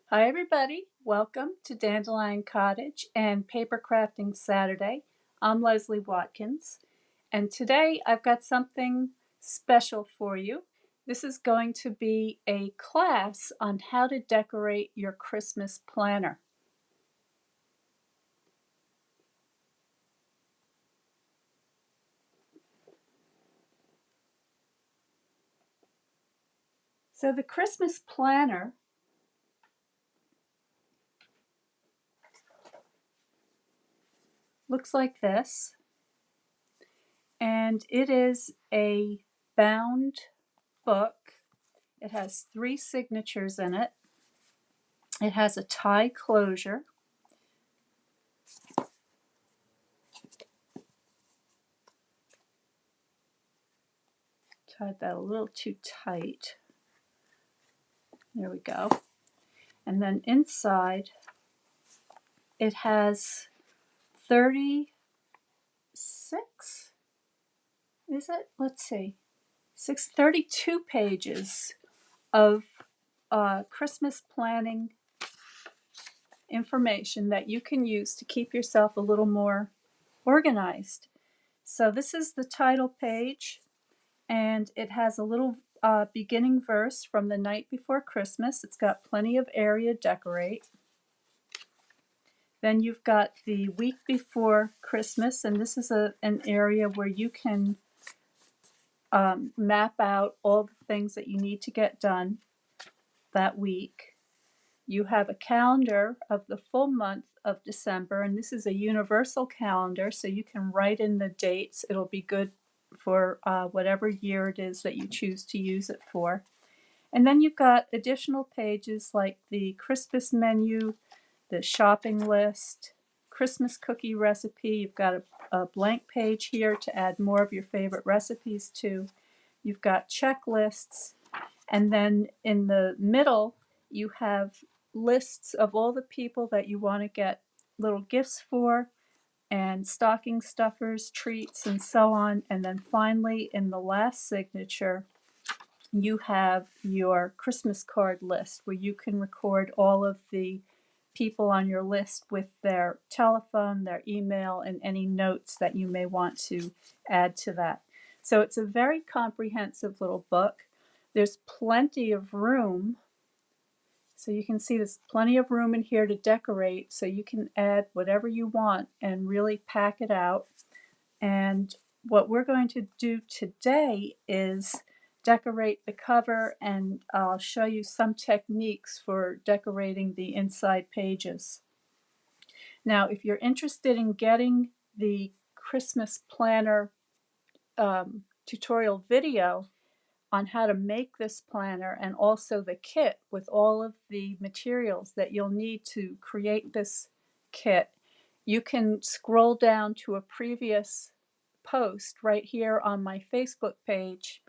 Hi everybody, welcome to Dandelion Cottage and Paper Crafting Saturday. I'm Leslie Watkins, and today I've got something special for you. This is going to be a class on how to decorate your Christmas planner. So the Christmas planner looks like this, and it is a bound book. It has 3 signatures in it. It has a tie closure. Tied that a little too tight. There we go. And then inside it has 36, is it? Let's see, 32 pages of Christmas planning information that you can use to keep yourself a little more organized. So this is the title page, and it has a little beginning verse from the night before Christmas. It's got plenty of area to decorate. Then you've got the week before Christmas, and this is an area where you can map out all the things that you need to get done that week. You have a calendar of the full month of December, and this is a universal calendar, so you can write in the dates. It'll be good for whatever year it is that you choose to use it for. And then you've got additional pages like the Christmas menu, the shopping list, Christmas cookie recipe. You've got a blank page here to add more of your favorite recipes to. You've got checklists, and then in the middle you have lists of all the people that you want to get little gifts for, and stocking stuffers, treats, and so on. And then finally, in the last signature, you have your Christmas card list where you can record all of the people on your list with their telephone, their email, and any notes that you may want to add to that. So it's a very comprehensive little book. There's plenty of room. So you can see there's plenty of room in here to decorate, so you can add whatever you want and really pack it out. And what we're going to do today is decorate the cover, and I'll show you some techniques for decorating the inside pages. Now, if you're interested in getting the Christmas planner tutorial video on how to make this planner, and also the kit with all of the materials that you'll need to create this kit, you can scroll down to a previous post right here on my Facebook page,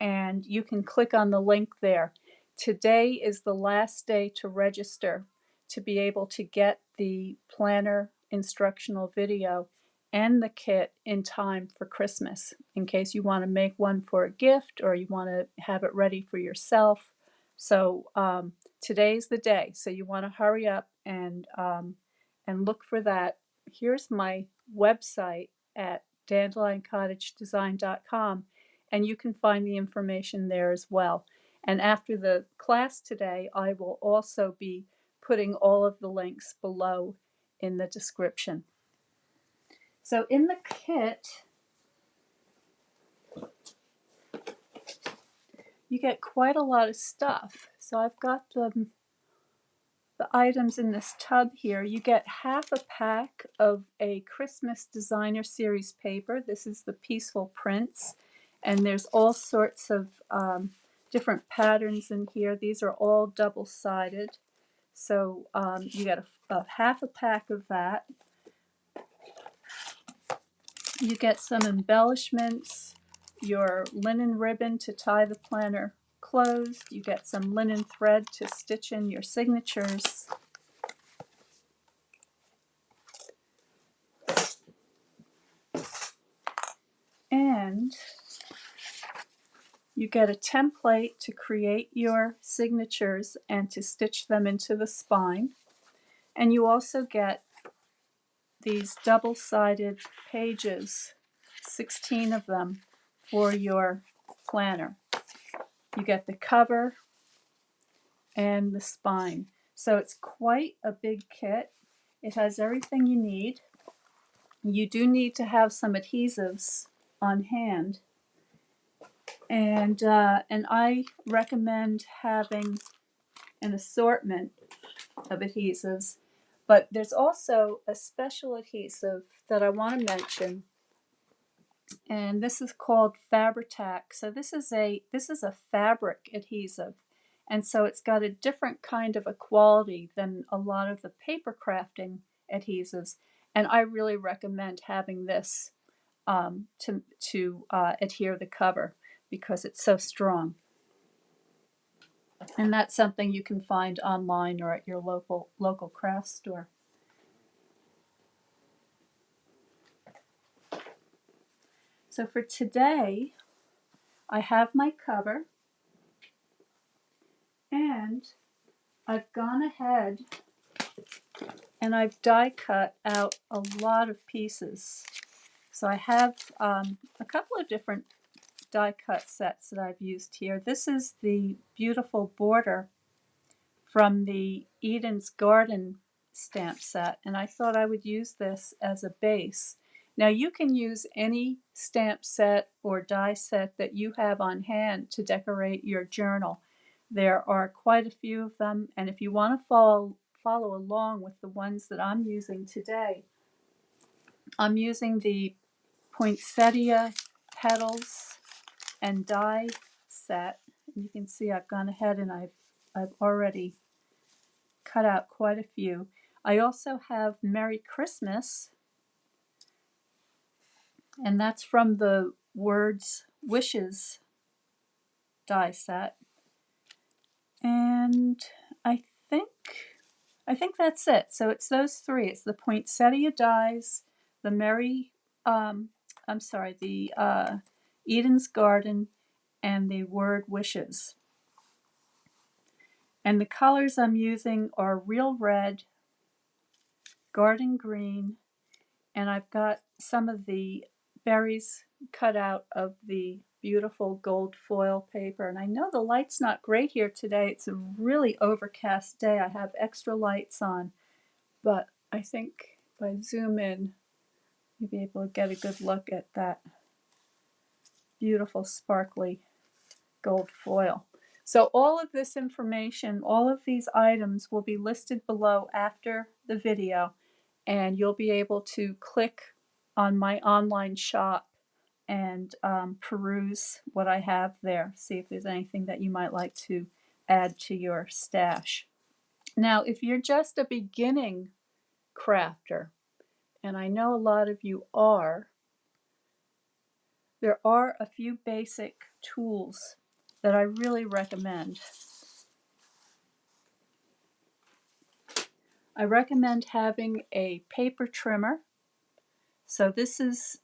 and you can click on the link there. Today is the last day to register to be able to get the planner instructional video and the kit in time for Christmas, in case you want to make one for a gift or you want to have it ready for yourself. So today's the day, so you want to hurry up and look for that. Here's my website at dandelioncottagedesign.com, and you can find the information there as well. And after the class today, I will also be putting all of the links below in the description. So in the kit, you get quite a lot of stuff. So I've got the items in this tub here. You get half a pack of a Christmas Designer Series paper. This is the Peaceful Prints, and there's all sorts of different patterns in here. These are all double-sided. So you get a half a pack of that. You get some embellishments, your linen ribbon to tie the planner closed. You get some linen thread to stitch in your signatures. And You get a template to create your signatures and to stitch them into the spine. And you also get these double-sided pages, 16 of them, for your planner. You get the cover and the spine. So it's quite a big kit. It has everything you need. You do need to have some adhesives on hand. And I recommend having an assortment of adhesives, but there's also a special adhesive that I want to mention, and this is called Fabri-Tac. So this is a fabric adhesive, and so it's got a different kind of a quality than a lot of the paper crafting adhesives, and I really recommend having this to adhere the cover because it's so strong. And that's something you can find online or at your local craft store. So for today, I have my cover, and I've gone ahead and I've die cut out a lot of pieces. So I have a couple of different die cut sets that I've used here. This is the beautiful border from the Eden's Garden stamp set, and I thought I would use this as a base. Now you can use any stamp set or die set that you have on hand to decorate your journal. There are quite a few of them, and if you want to follow along with the ones that I'm using today, I'm using the Poinsettia petals and die set. And you can see I've gone ahead and I've already cut out quite a few. I also have Merry Christmas, and that's from the Words Wishes die set. And I think that's it. So it's those three. It's the Poinsettia dies, the the Eden's Garden, and the Word Wishes. And the colors I'm using are Real Red, Garden Green, and I've got some of the berries cut out of the beautiful gold foil paper. And I know the light's not great here today. It's a really overcast day. I have extra lights on, but I think if I zoom in, you'll be able to get a good look at that beautiful sparkly gold foil. So all of this information, all of these items will be listed below after the video, and you'll be able to click on my online shop and peruse what I have there, see if there's anything that you might like to add to your stash. Now, if you're just a beginning crafter, and I know a lot of you are, there are a few basic tools that I really recommend. I recommend having a paper trimmer. So this is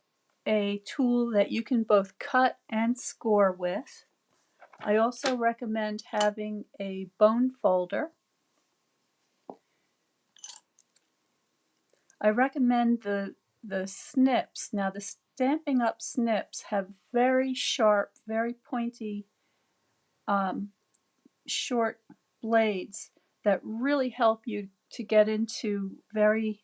a tool that you can both cut and score with. I also recommend having a bone folder. I recommend the snips. Now the Stampin' Up! Snips have very sharp, very pointy, short blades that really help you to get into very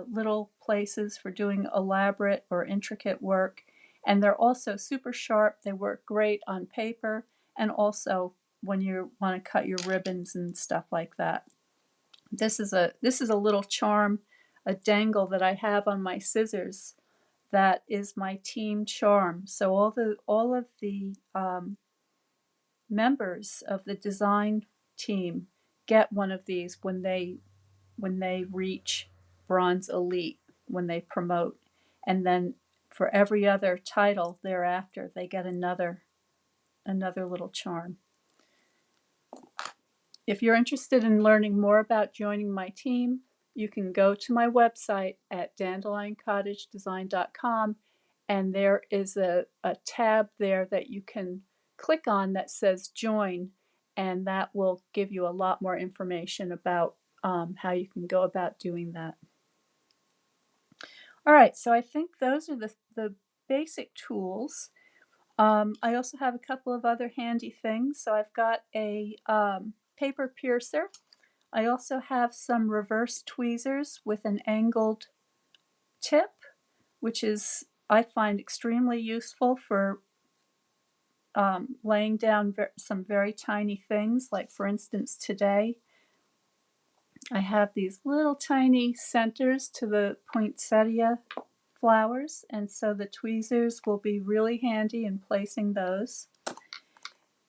little places for doing elaborate or intricate work. And they're also super sharp. They work great on paper and also when you want to cut your ribbons and stuff like that. This is a little charm, a dangle that I have on my scissors that is my team charm. So all of the members of the design team get one of these when they reach Bronze Elite, when they promote, and then for every other title thereafter they get another little charm. If you're interested in learning more about joining my team, you can go to my website at dandelioncottagedesign.com, and there is a tab there that you can click on that says join, and that will give you a lot more information about how you can go about doing that. All right, so I think those are the basic tools. I also have a couple of other handy things. So I've got a paper piercer. I also have some reverse tweezers with an angled tip, which is, I find, extremely useful for laying down some very tiny things. Like, for instance, today I have these little tiny centers to the poinsettia flowers, and so the tweezers will be really handy in placing those.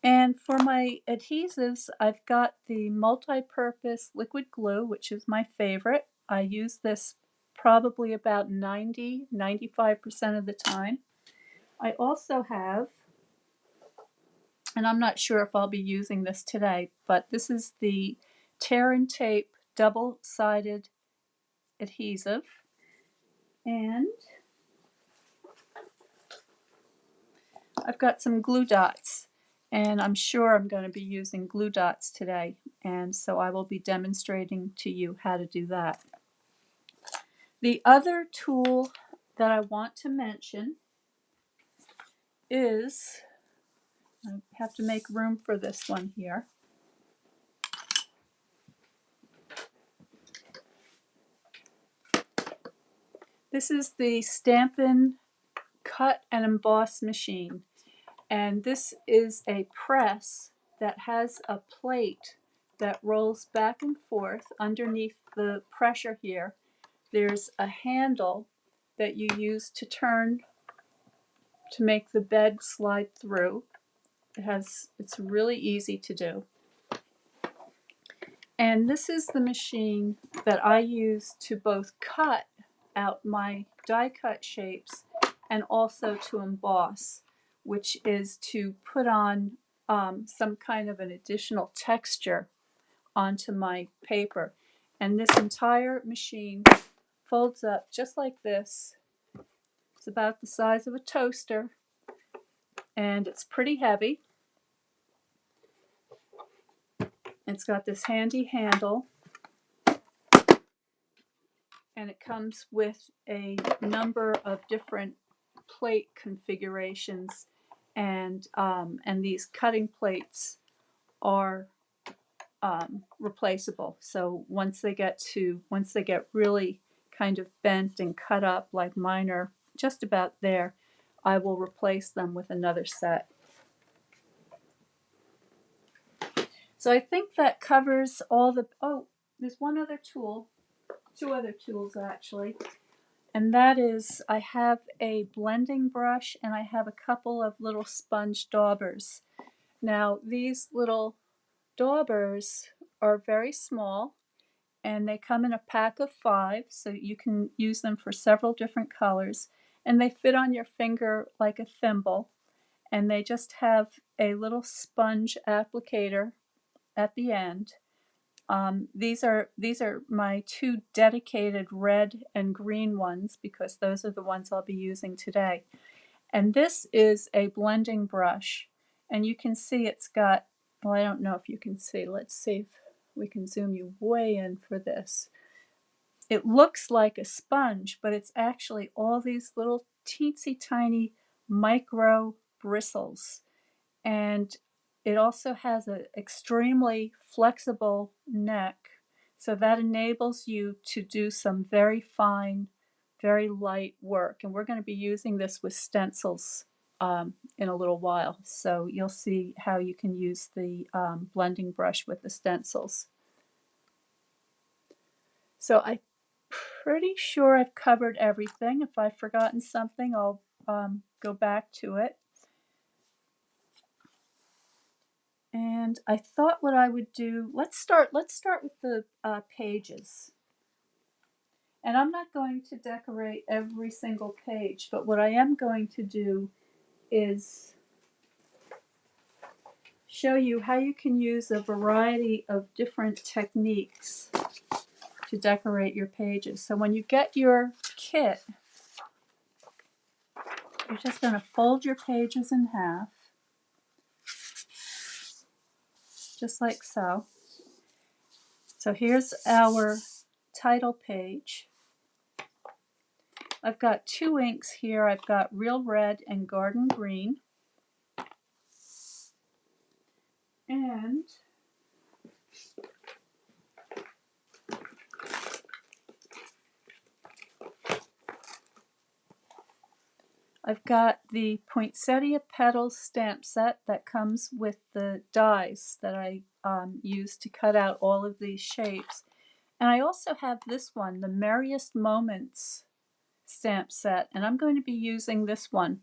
And for my adhesives, I've got the multi-purpose liquid glue, which is my favorite. I use this probably about 95% of the time. I also have, and I'm not sure if I'll be using this today, but this is the Tear and Tape double-sided adhesive. And I've got some glue dots, and I'm sure I'm going to be using glue dots today, and so I will be demonstrating to you how to do that. The other tool that I want to mention is, I have to make room for this one here. This is the Stampin Cut and Emboss machine, and this is a press that has a plate that rolls back and forth underneath the pressure here. There's a handle that you use to turn to make the bed slide through. It's really easy to do. And this is the machine that I use to both cut out my die cut shapes and also to emboss, which is to put on some kind of an additional texture onto my paper. And this entire machine folds up just like this. It's about the size of a toaster, and it's pretty heavy. It's got this handy handle, and it comes with a number of different plate configurations, and these cutting plates are replaceable. So once they get really kind of bent and cut up, like mine are just about there, I will replace them with another set. So I think that covers all the, oh, there's one other tool, two other tools actually, and that is I have a blending brush and I have a couple of little sponge daubers. Now these little daubers are very small, and they come in a pack of 5, so you can use them for several different colors, and they fit on your finger like a thimble, and they just have a little sponge applicator at the end. These are my 2 dedicated red and green ones, because those are the ones I'll be using today. And this is a blending brush, and you can see it's got, well, I don't know if you can see. Let's see if we can zoom you way in for this. It looks like a sponge, but it's actually all these little teensy tiny micro bristles. And it also has an extremely flexible neck, so that enables you to do some very fine, very light work. And we're going to be using this with stencils in a little while, so you'll see how you can use the blending brush with the stencils. So I'm pretty sure I've covered everything. If I've forgotten something, I'll go back to it. And I thought what I would do, let's start with the pages. And I'm not going to decorate every single page, but what I am going to do is show you how you can use a variety of different techniques to decorate your pages. So when you get your kit, you're just going to fold your pages in half. just like so. So here's our title page. I've got two inks here. I've got Real Red and Garden Green. And I've got the Poinsettia Petals stamp set that comes with the dies that I used to cut out all of these shapes. And I also have this one, the Merriest Moments stamp set, and I'm going to be using this one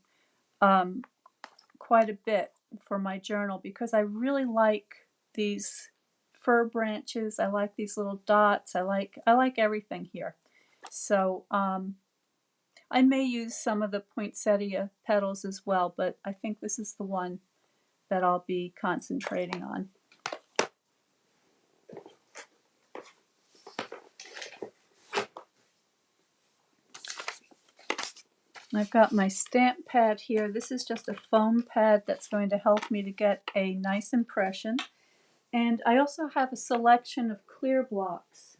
quite a bit for my journal because I really like these fir branches. I like these little dots. I like everything here. So I may use some of the Poinsettia petals as well, but I think this is the one that I'll be concentrating on. I've got my stamp pad here. This is just a foam pad that's going to help me to get a nice impression. And I also have a selection of clear blocks.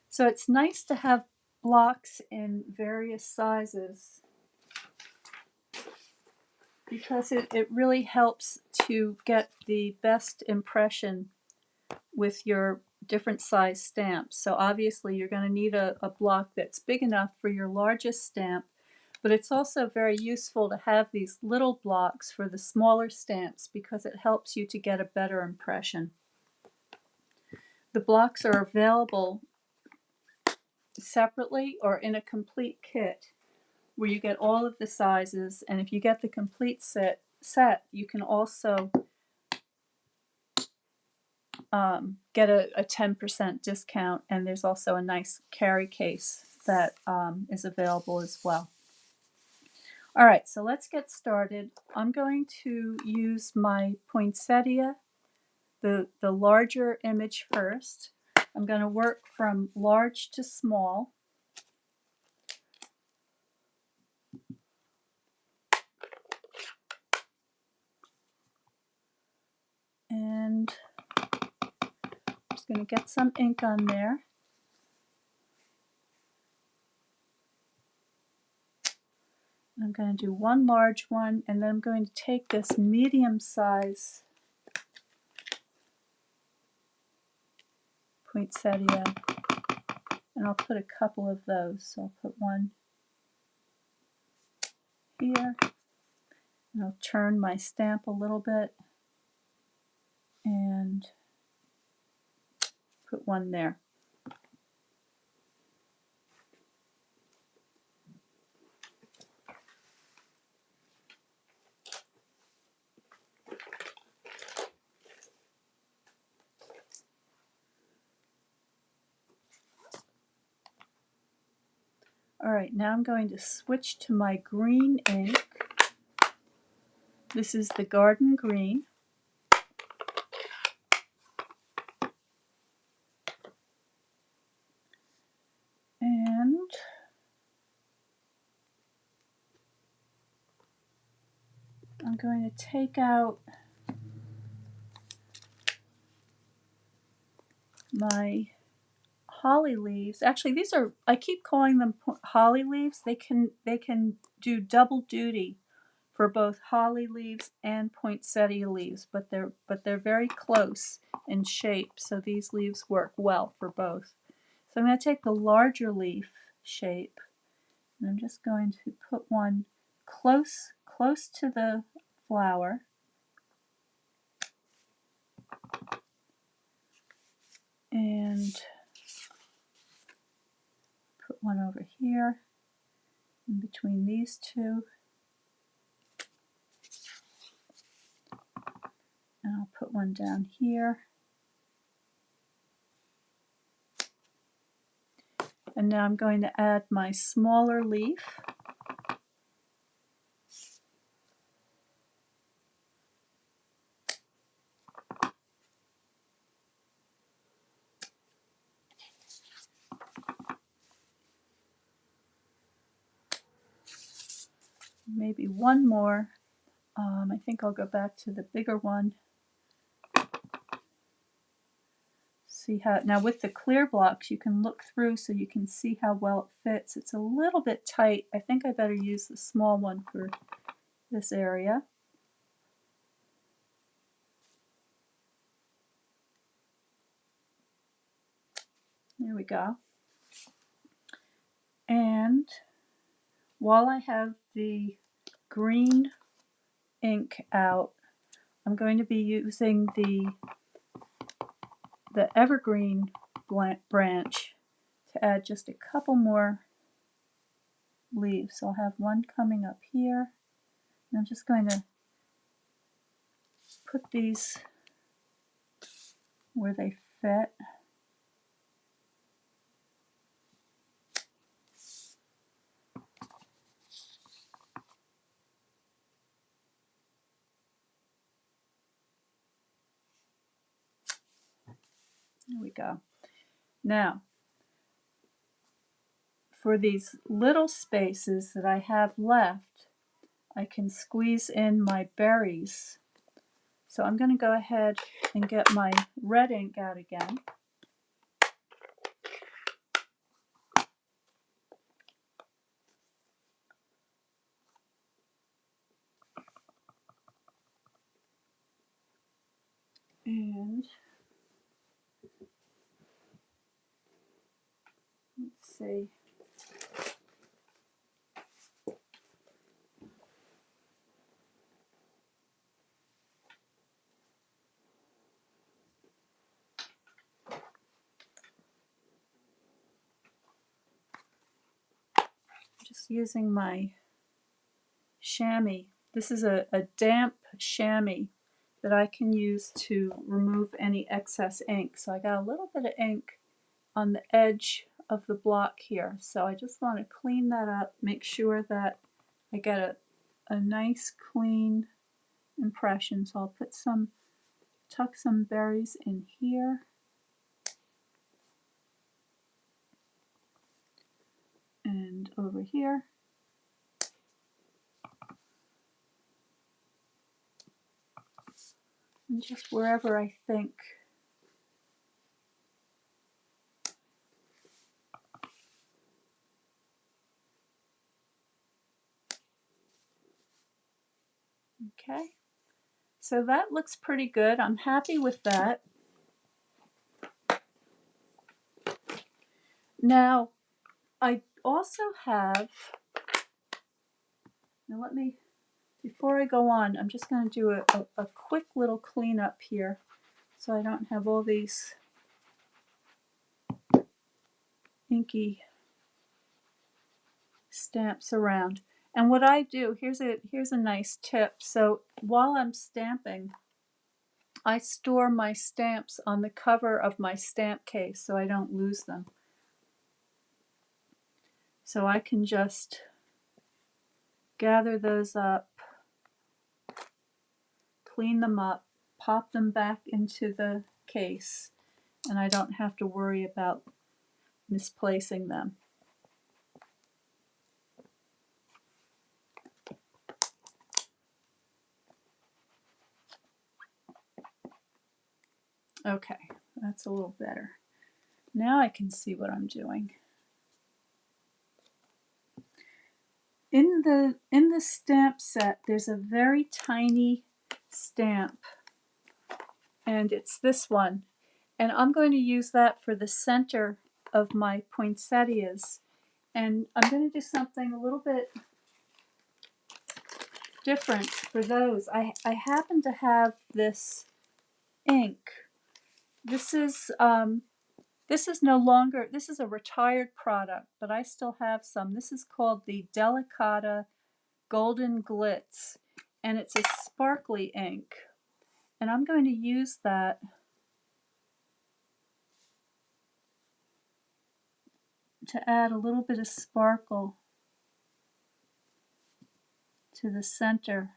So it's nice to have blocks in various sizes because it really helps to get the best impression with your different size stamps. So obviously you're going to need a block that's big enough for your largest stamp, but it's also very useful to have these little blocks for the smaller stamps because it helps you to get a better impression. The blocks are available separately or in a complete kit where you get all of the sizes, and if you get the complete set you can also get a 10% discount, and there's also a nice carry case that is available as well. Alright, so let's get started. I'm going to use my Poinsettia, the larger image first. I'm going to work from large to small. And I'm just going to get some ink on there. I'm going to do one large one, and then I'm going to take this medium size poinsettia, and I'll put a couple of those. So I'll put one here, and I'll turn my stamp a little bit, and put one there. Alright, now I'm going to switch to my green ink. This is the Garden Green. And I'm going to take out my holly leaves. Actually, these are, I keep calling them holly leaves. They can do double duty for both holly leaves and poinsettia leaves, but they're very close in shape, so these leaves work well for both. So I'm going to take the larger leaf shape, and I'm just going to put one close to the flower. And put one over here in between these two. And I'll put one down here. And now I'm going to add my smaller leaf. maybe one more. I think I'll go back to the bigger one. See how, now with the clear blocks you can look through so you can see how well it fits. It's a little bit tight. I think I better use the small one for this area. There we go. And while I have the green ink out, I'm going to be using the evergreen branch to add just a couple more leaves. So I'll have one coming up here. And I'm just going to put these where they fit. There we go. Now, for these little spaces that I have left, I can squeeze in my berries. So I'm going to go ahead and get my red ink out again. And let's see. Just using my chamois. This is a damp chamois that I can use to remove any excess ink. So I got a little bit of ink on the edge of the block here. So I just want to clean that up, make sure that I get a nice clean impression. So I'll put tuck some berries in here. And over here. And just wherever I think. Okay, so that looks pretty good. I'm happy with that. Now, I also have, now let me, before I go on, I'm just going to do a quick little cleanup here so I don't have all these inky stamps around. And what I do, here's a nice tip. So while I'm stamping, I store my stamps on the cover of my stamp case so I don't lose them. So I can just gather those up, clean them up, pop them back into the case, and I don't have to worry about misplacing them. Okay, that's a little better. Now I can see what I'm doing. In the stamp set, there's a very tiny stamp, and it's this one. And I'm going to use that for the center of my poinsettias. And I'm going to do something a little bit different for those. I happen to have this ink. This is no longer, this is a retired product, but I still have some. This is called the Delicata Golden Glitz, and it's a sparkly ink. And I'm going to use that to add a little bit of sparkle to the center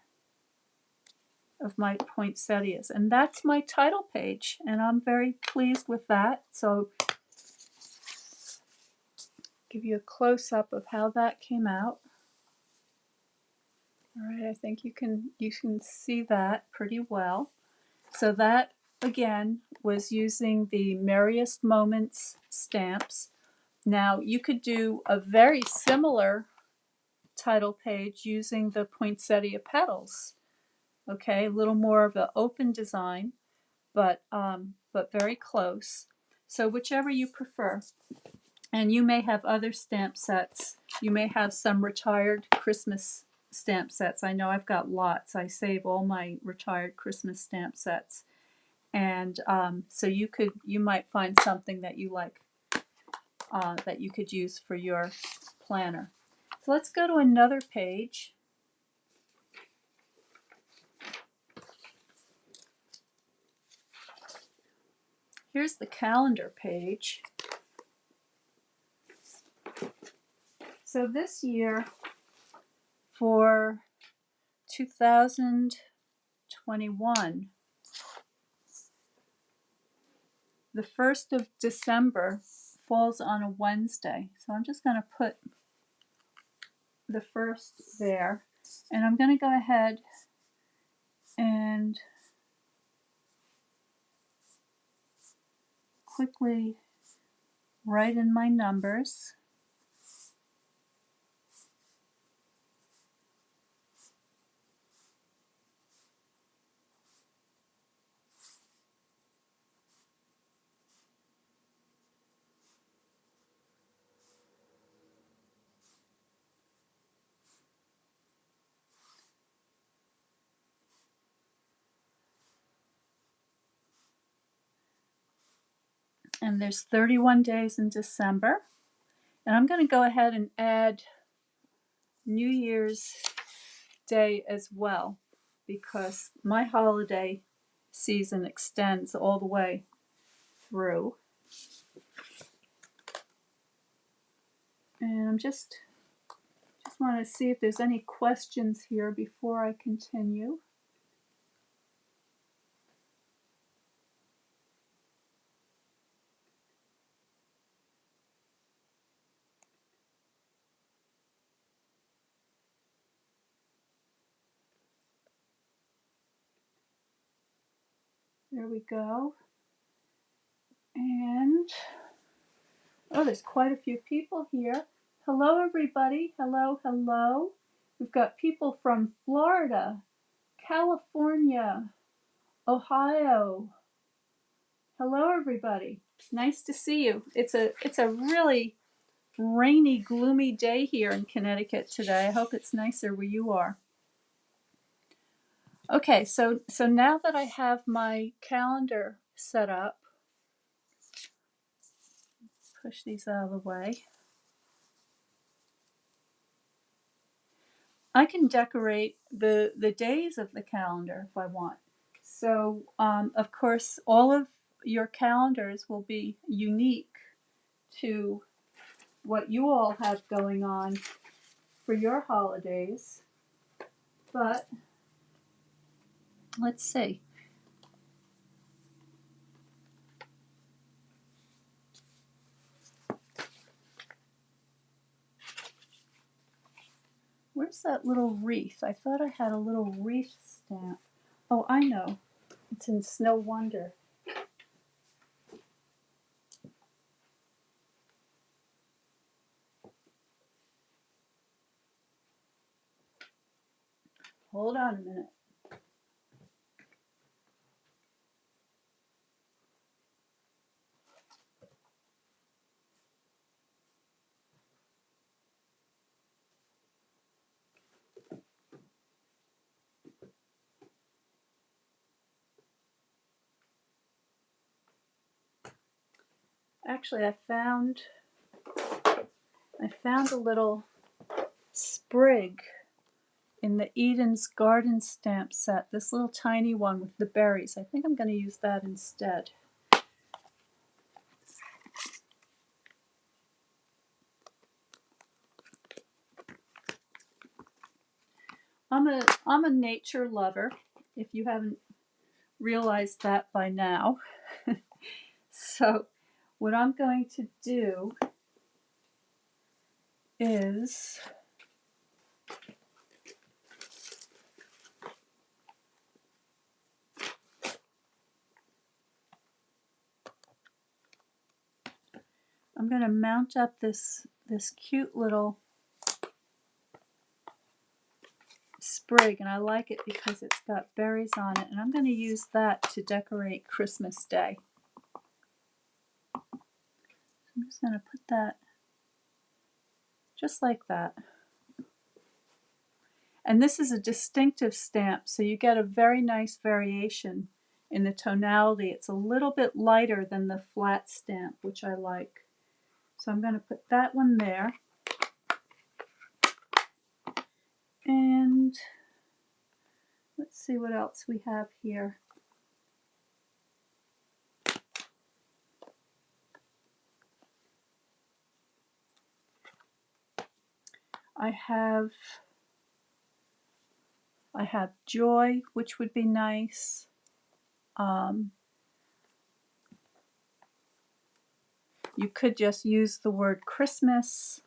of my poinsettias. And that's my title page, and I'm very pleased with that. So give you a close-up of how that came out. All right, I think you can see that pretty well. So that again was using the Merriest Moments stamps. Now you could do a very similar title page using the Poinsettia petals. Okay, a little more of an open design, but very close. So whichever you prefer. And you may have other stamp sets. You may have some retired Christmas stamp sets. I know I've got lots. I save all my retired Christmas stamp sets. And so you might find something that you like that you could use for your planner. So let's go to another page. Here's the calendar page. So this year, for 2021, the 1st of December falls on a Wednesday. So I'm just going to put the 1st there. And I'm going to go ahead and quickly write in my numbers. And there's 31 days in December. And I'm going to go ahead and add New Year's Day as well, because my holiday season extends all the way through. And I'm just want to see if there's any questions here before I continue. There we go. And, oh, there's quite a few people here. Hello, everybody. Hello, hello. We've got people from Florida, California, Ohio. Hello, everybody. Nice to see you. It's a really rainy, gloomy day here in Connecticut today. I hope it's nicer where you are. Okay, so now that I have my calendar set up, push these out of the way. I can decorate the days of the calendar if I want. So, of course, all of your calendars will be unique to what you all have going on for your holidays. But let's see. Where's that little wreath? I thought I had a little wreath stamp. Oh, I know. It's in Snow Wonder. Hold on a minute. Actually, I found a little sprig in the Eden's Garden stamp set, this little tiny one with the berries. I think I'm going to use that instead. I'm a nature lover, if you haven't realized that by now. So what I'm going to do is I'm going to mount up this cute little sprig, and I like it because it's got berries on it, and I'm going to use that to decorate Christmas Day. I'm just going to put that just like that. And this is a distinctive stamp, so you get a very nice variation in the tonality. It's a little bit lighter than the flat stamp, which I like. So I'm going to put that one there. And let's see what else we have here. I have joy, which would be nice. You could just use the word Christmas.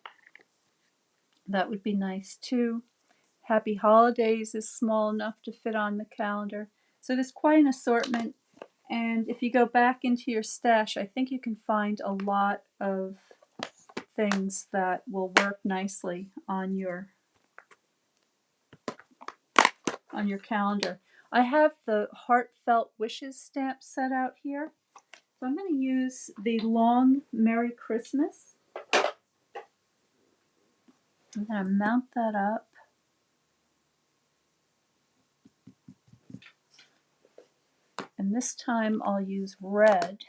That would be nice too. Happy Holidays is small enough to fit on the calendar. So there's quite an assortment. And if you go back into your stash, I think you can find a lot of things that will work nicely on your calendar. I have the Heartfelt Wishes stamp set out here. So I'm going to use the long Merry Christmas. I'm going to mount that up. And this time I'll use red.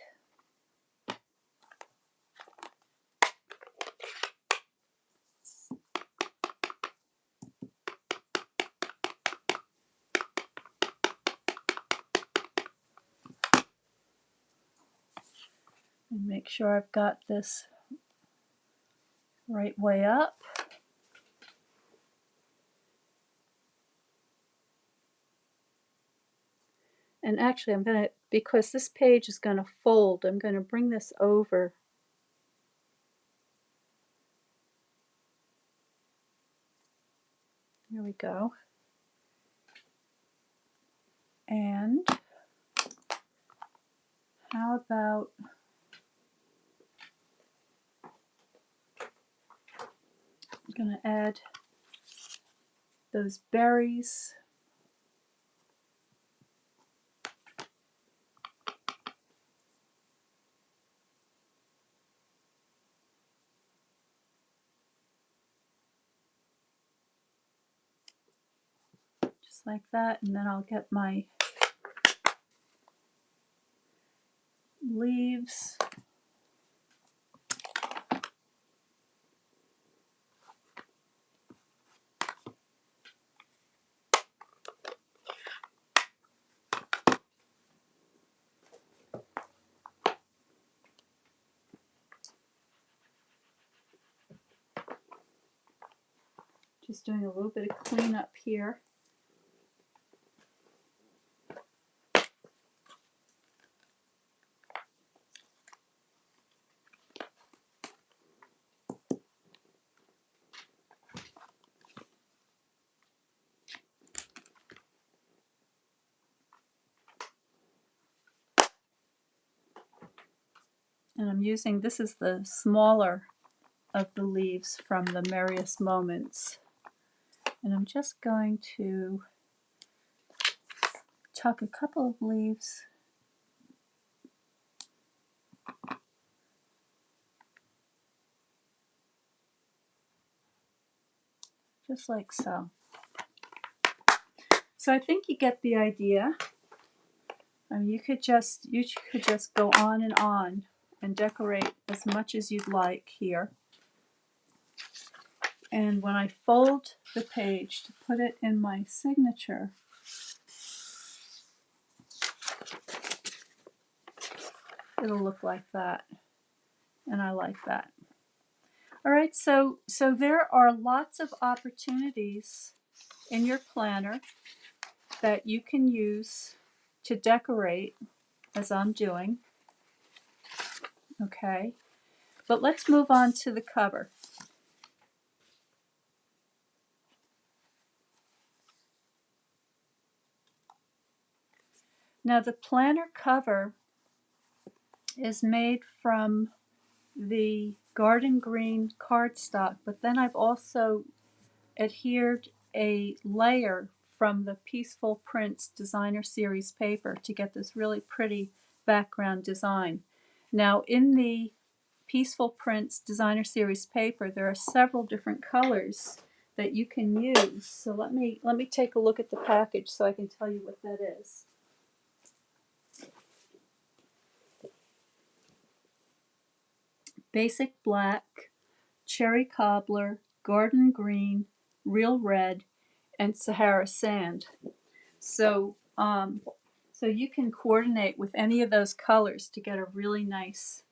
And make sure I've got this right way up. And actually I'm going to, because this page is going to fold, I'm going to bring this over. There we go. And how about I'm going to add those berries. Just like that, and then I'll get my leaves. Just doing a little bit of cleanup here. And I'm using, this is the smaller of the leaves from the Merriest Moments. And I'm just going to tuck a couple of leaves just like so. So I think you get the idea. I mean, you could just go on and decorate as much as you'd like here. And when I fold the page to put it in my signature, it'll look like that. And I like that. All right, so there are lots of opportunities in your planner that you can use to decorate, as I'm doing. Okay, but let's move on to the cover. Now the planner cover is made from the garden green cardstock, but then I've also adhered a layer from the Peaceful Prints Designer Series paper to get this really pretty background design. Now in the Peaceful Prints Designer Series paper, there are several different colors that you can use. So let me take a look at the package so I can tell you what that is. Basic black, cherry cobbler, garden green, real red, and Sahara sand. So so you can coordinate with any of those colors to get a really nice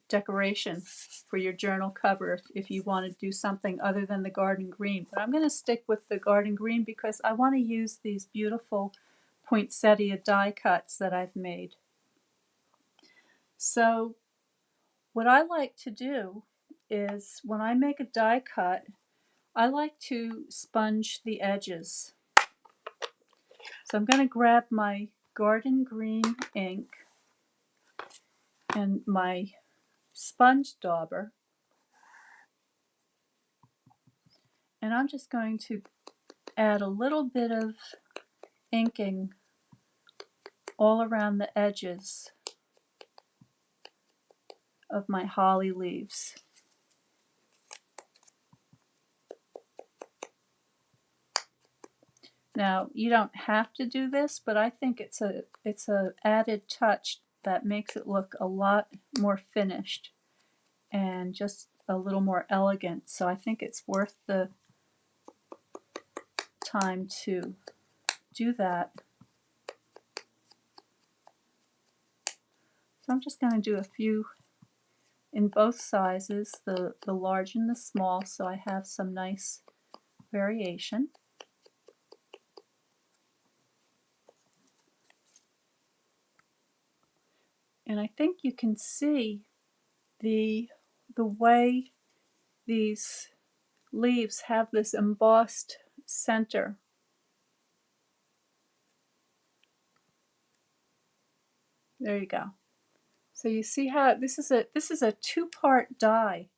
decoration for your journal cover if you want to do something other than the garden green. But I'm going to stick with the garden green because I want to use these beautiful poinsettia die cuts that I've made. So what I like to do is when I make a die cut, I like to sponge the edges. So I'm going to grab my garden green ink and my sponge dauber, and I'm just going to add a little bit of inking all around the edges of my holly leaves. Now you don't have to do this, but I think it's a added touch that makes it look a lot more finished and just a little more elegant. So I think it's worth the time to do that. So I'm just going to do a few in both sizes, the large and the small, so I have some nice variation. And I think you can see the way these leaves have this embossed center. There you go. So you see how this is a two-part die.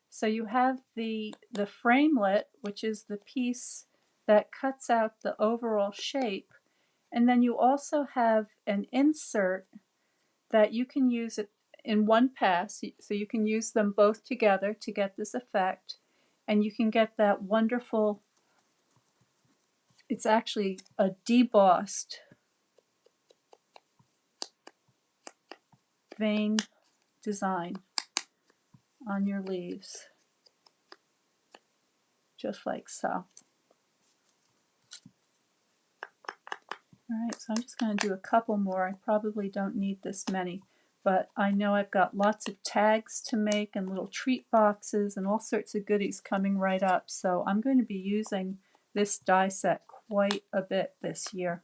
So you have the framelet, which is the piece that cuts out the overall shape, and then you also have an insert that you can use it in one pass, so you can use them both together to get this effect, and you can get that wonderful, it's actually a debossed vein design on your leaves, just like so. Alright, so I'm just going to do a couple more. I probably don't need this many, but I know I've got lots of tags to make and little treat boxes and all sorts of goodies coming right up, so I'm going to be using this die set quite a bit this year.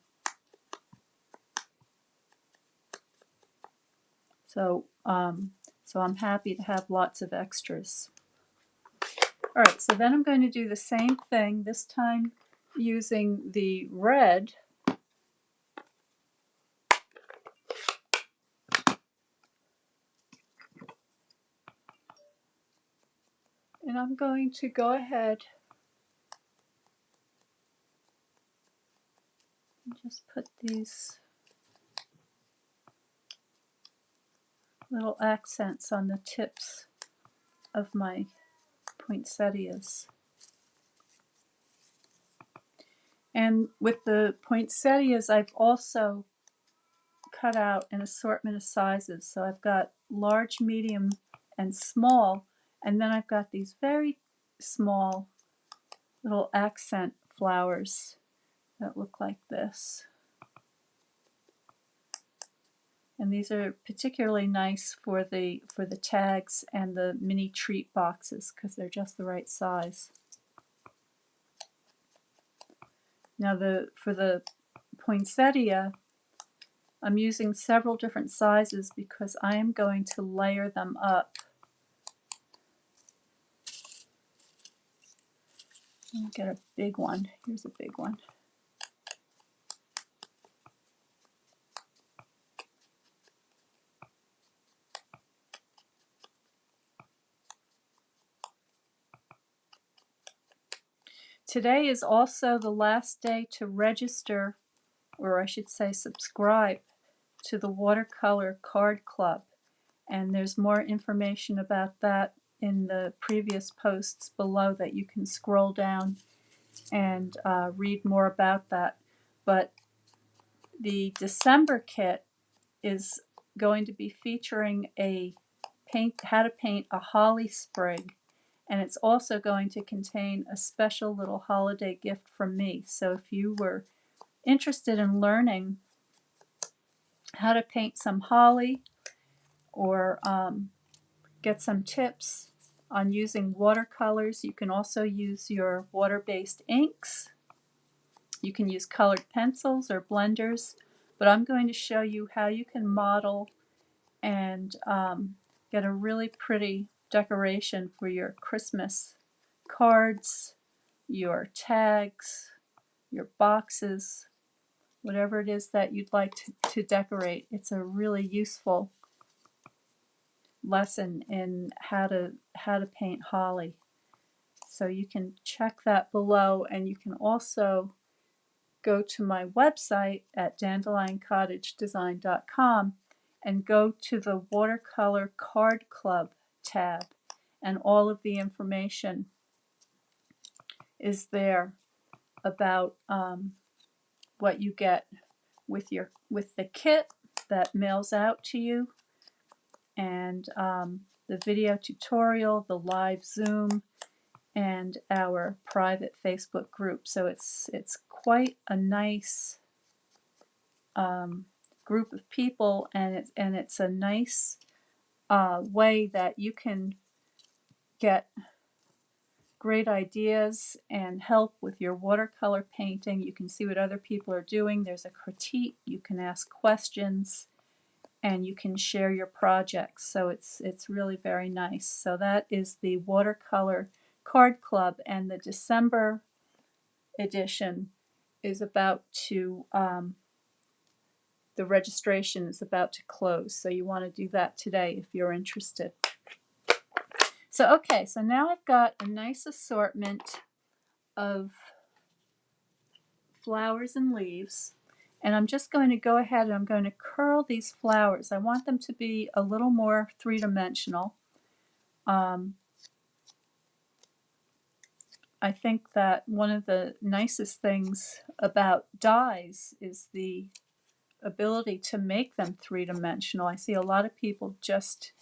So, so I'm happy to have lots of extras. Alright, so then I'm going to do the same thing, this time using the red. And I'm going to go ahead and just put these little accents on the tips of my poinsettias. And with the poinsettias, I've also cut out an assortment of sizes. So I've got large, medium, and small, and then I've got these very small little accent flowers that look like this. And these are particularly nice for the tags and the mini treat boxes because they're just the right size. Now for the poinsettia, I'm using several different sizes because I am going to layer them up. Let me get a big one. Here's a big one. Today is also the last day to register, or I should say subscribe, to the Watercolor Card Club. And there's more information about that in the previous posts below that you can scroll down and read more about that. But the December kit is going to be featuring how to paint a holly sprig, and it's also going to contain a special little holiday gift from me. So if you were interested in learning how to paint some holly, or get some tips on using watercolors, you can also use your water-based inks. You can use colored pencils or blenders, but I'm going to show you how you can model and get a really pretty decoration for your Christmas cards, your tags, your boxes, whatever it is that you'd like to decorate. It's a really useful lesson in how to paint holly. So you can check that below, and you can also go to my website at dandelioncottagedesign.com and go to the Watercolor Card Club tab, and all of the information is there about what you get with the kit that mails out to you, and the video tutorial, the live Zoom, and our private Facebook group. So it's quite a nice group of people, and it's a nice way that you can get great ideas and help with your watercolor painting. You can see what other people are doing. There's a critique. You can ask questions, and you can share your projects. So it's really very nice. So that is the Watercolor Card Club, and the December edition is about to, the registration is about to close. So you want to do that today if you're interested. So okay, so now I've got a nice assortment of flowers and leaves, and I'm just going to go ahead and I'm going to curl these flowers. I want them to be a little more three-dimensional. I think that one of the nicest things about dies is the ability to make them three-dimensional. I see a lot of people just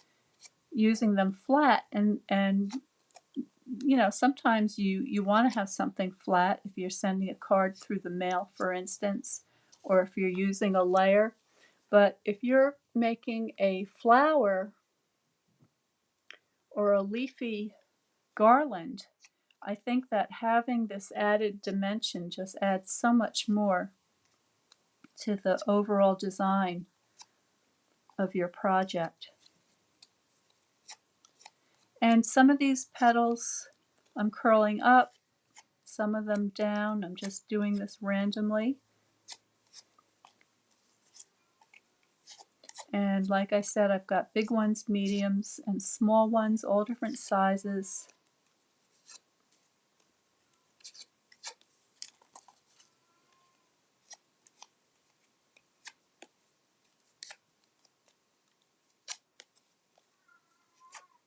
using them flat, and you know, sometimes you want to have something flat if you're sending a card through the mail, for instance, or if you're using a layer. But if you're making a flower or a leafy garland, I think that having this added dimension just adds so much more to the overall design of your project. And some of these petals I'm curling up, some of them down. I'm just doing this randomly. And like I said, I've got big ones, mediums, and small ones, all different sizes.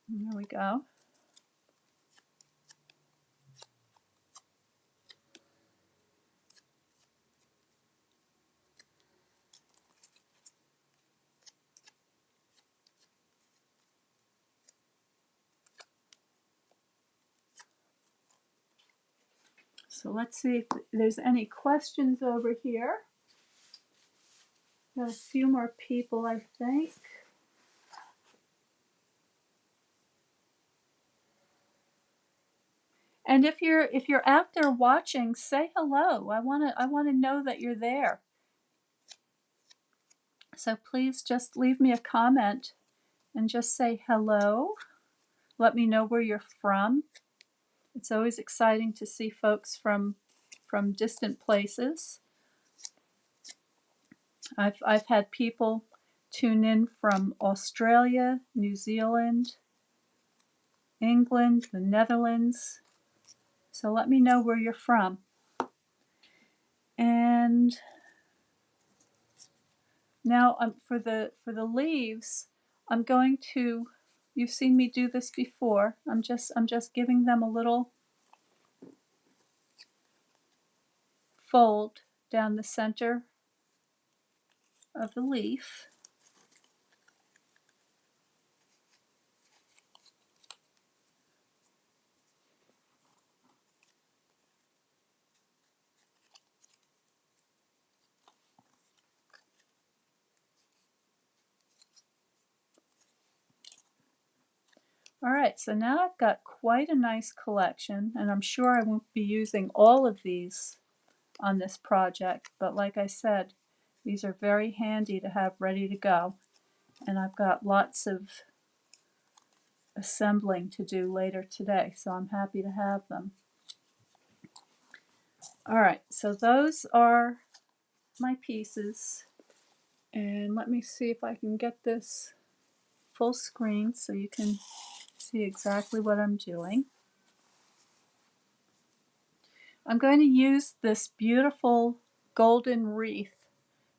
And there we go. So let's see if there's any questions over here. Got a few more people, I think. And if you're out there watching, say hello. I want to know that you're there. So please just leave me a comment and just say hello. Let me know where you're from. It's always exciting to see folks from distant places. I've had people tune in from Australia, New Zealand, England, the Netherlands, So let me know where you're from. And now for the leaves, I'm going to, you've seen me do this before. I'm just giving them a little fold down the center of the leaf. Alright, so now I've got quite a nice collection, and I'm sure I won't be using all of these on this project, but like I said, these are very handy to have ready to go, and I've got lots of assembling to do later today, so I'm happy to have them. Alright, so those are my pieces, and let me see if I can get this full screen so you can see exactly what I'm doing. I'm going to use this beautiful golden wreath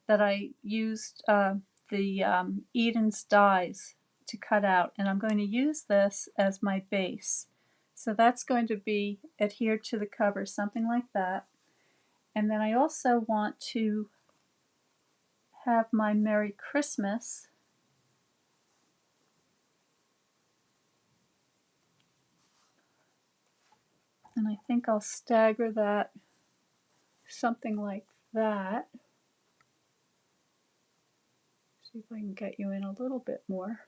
that I used the Eden's dies to cut out, and I'm going to use this as my base. So that's going to be adhered to the cover, something like that. And then I also want to have my Merry Christmas and I think I'll stagger that something like that. See if I can get you in a little bit more.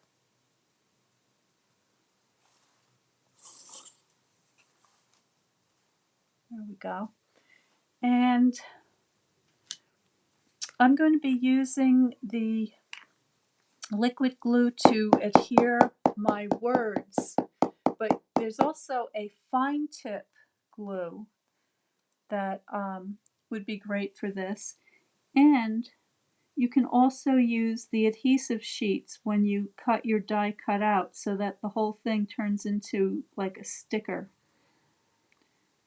There we go. And I'm going to be using the liquid glue to adhere my words, but there's also a fine tip glue that would be great for this. And you can also use the adhesive sheets when you cut your die cut out so that the whole thing turns into like a sticker.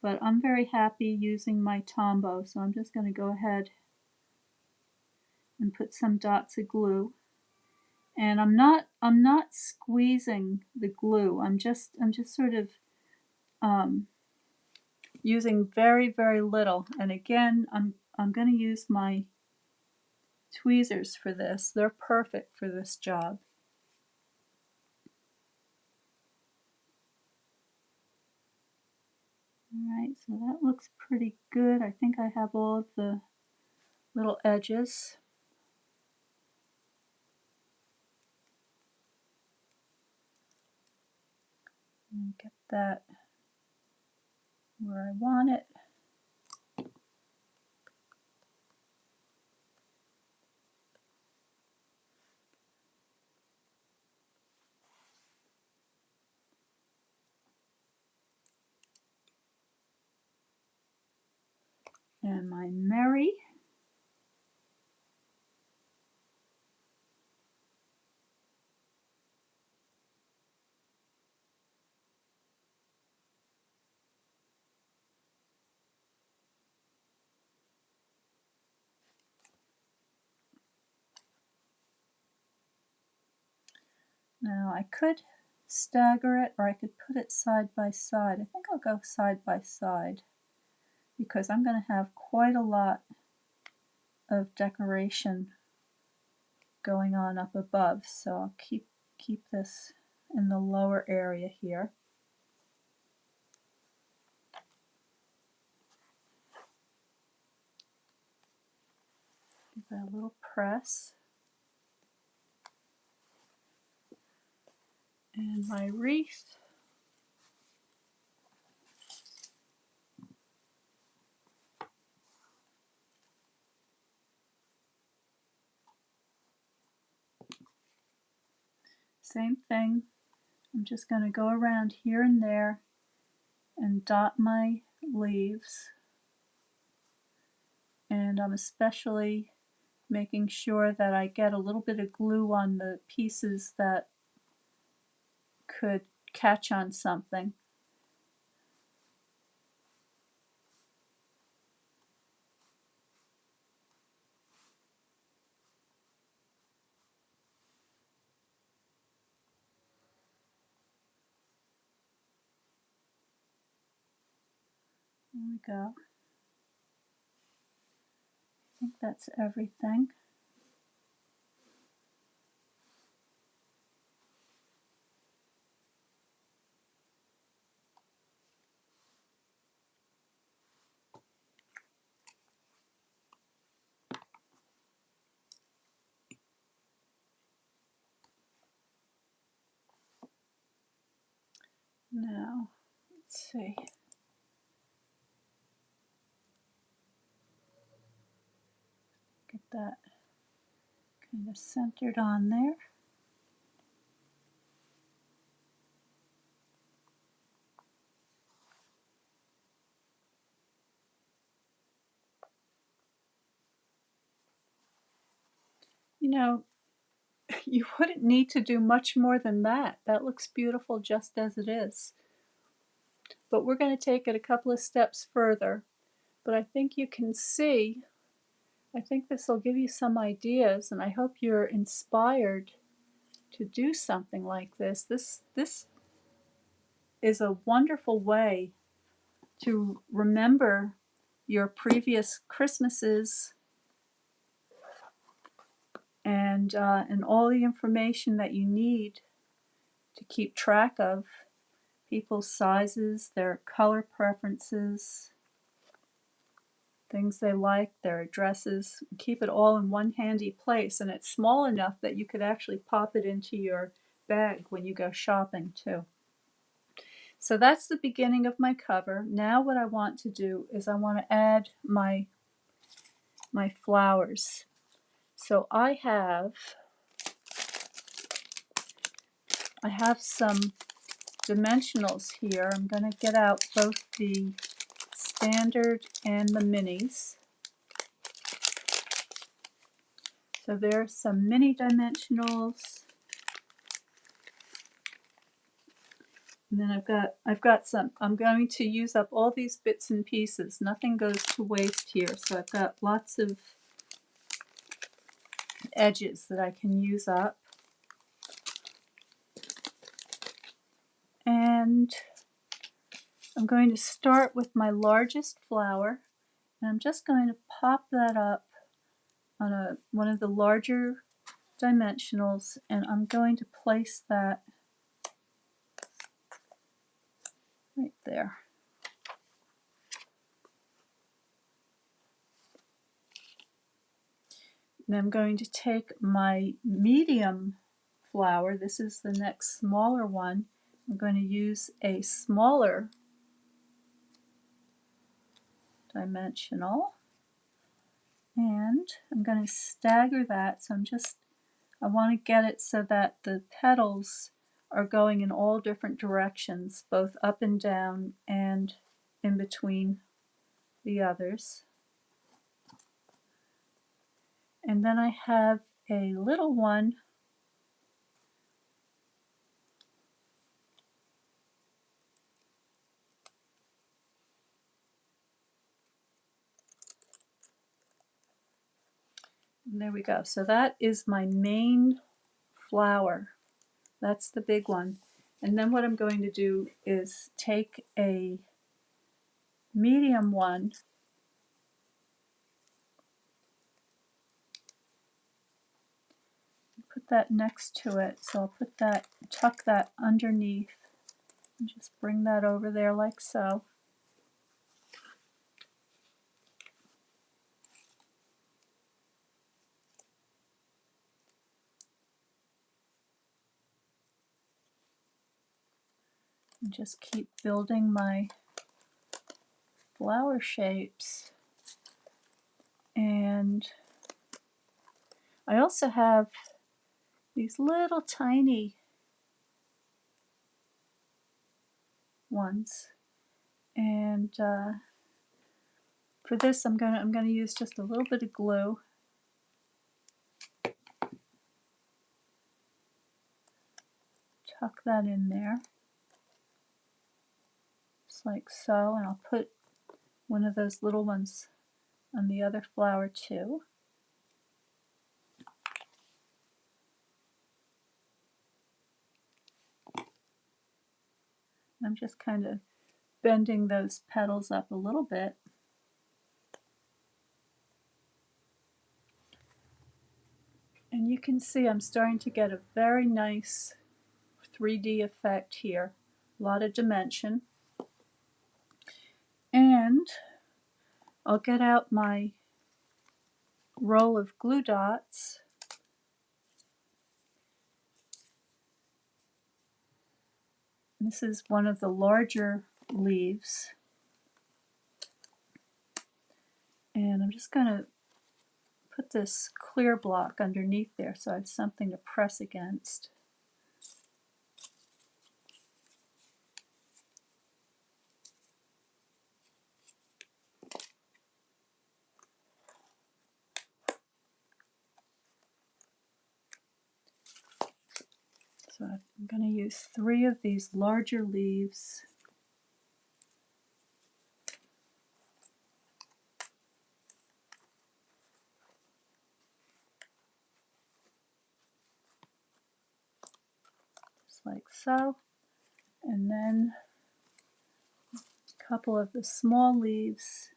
But I'm very happy using my Tombow, so I'm just going to go ahead and put some dots of glue. And I'm not squeezing the glue. I'm just sort of using very little. And again, I'm going to use my tweezers for this. They're perfect for this job. Alright, so that looks pretty good. I think I have all of the little edges. And get that where I want it. And my Merry. Now I could stagger it or I could put it side by side. I think I'll go side by side because I'm going to have quite a lot of decoration going on up above. So I'll keep this in the lower area here. Give that a little press. And my wreath. Same thing. I'm just going to go around here and there and dot my leaves. And I'm especially making sure that I get a little bit of glue on the pieces that could catch on something. There we go. I think that's everything. Now, let's see. Get that kind of centered on there. You know, you wouldn't need to do much more than that. That looks beautiful just as it is. But we're going to take it a couple of steps further. But I think you can see, I think this will give you some ideas, and I hope you're inspired to do something like this. This is a wonderful way to remember your previous Christmases and all the information that you need to keep track of people's sizes, their color preferences, things they like, their addresses. Keep it all in one handy place, and it's small enough that you could actually pop it into your bag when you go shopping too. So that's the beginning of my cover. Now what I want to do is I want to add my flowers. So I have some dimensionals here. I'm going to get out both the standard and the minis. So there's some mini dimensionals. And then I've got some, I'm going to use up all these bits and pieces. Nothing goes to waste here. So I've got lots of edges that I can use up. And I'm going to start with my largest flower, and I'm just going to pop that up on one of the larger dimensionals, and I'm going to place that right there. And I'm going to take my medium flower, this is the next smaller one, I'm going to use a smaller dimensional, and I'm going to stagger that. So I want to get it so that the petals are going in all different directions, both up and down and in between the others. And then I have a little one and there we go. So that is my main flower. That's the big one. And then what I'm going to do is take a medium one and put that next to it. So I'll put that, tuck that underneath and just bring that over there like so. And just keep building my flower shapes. And I also have these little tiny ones, and for this I'm gonna use just a little bit of glue. Tuck that in there, just like so, and I'll put one of those little ones on the other flower too. I'm just kind of bending those petals up a little bit. And you can see I'm starting to get a very nice 3D effect here. A lot of dimension. And I'll get out my roll of glue dots. This is one of the larger leaves. And I'm just going to put this clear block underneath there so I have something to press against. So I'm going to use 3 of these larger leaves. Just like so. And then a couple of the small leaves.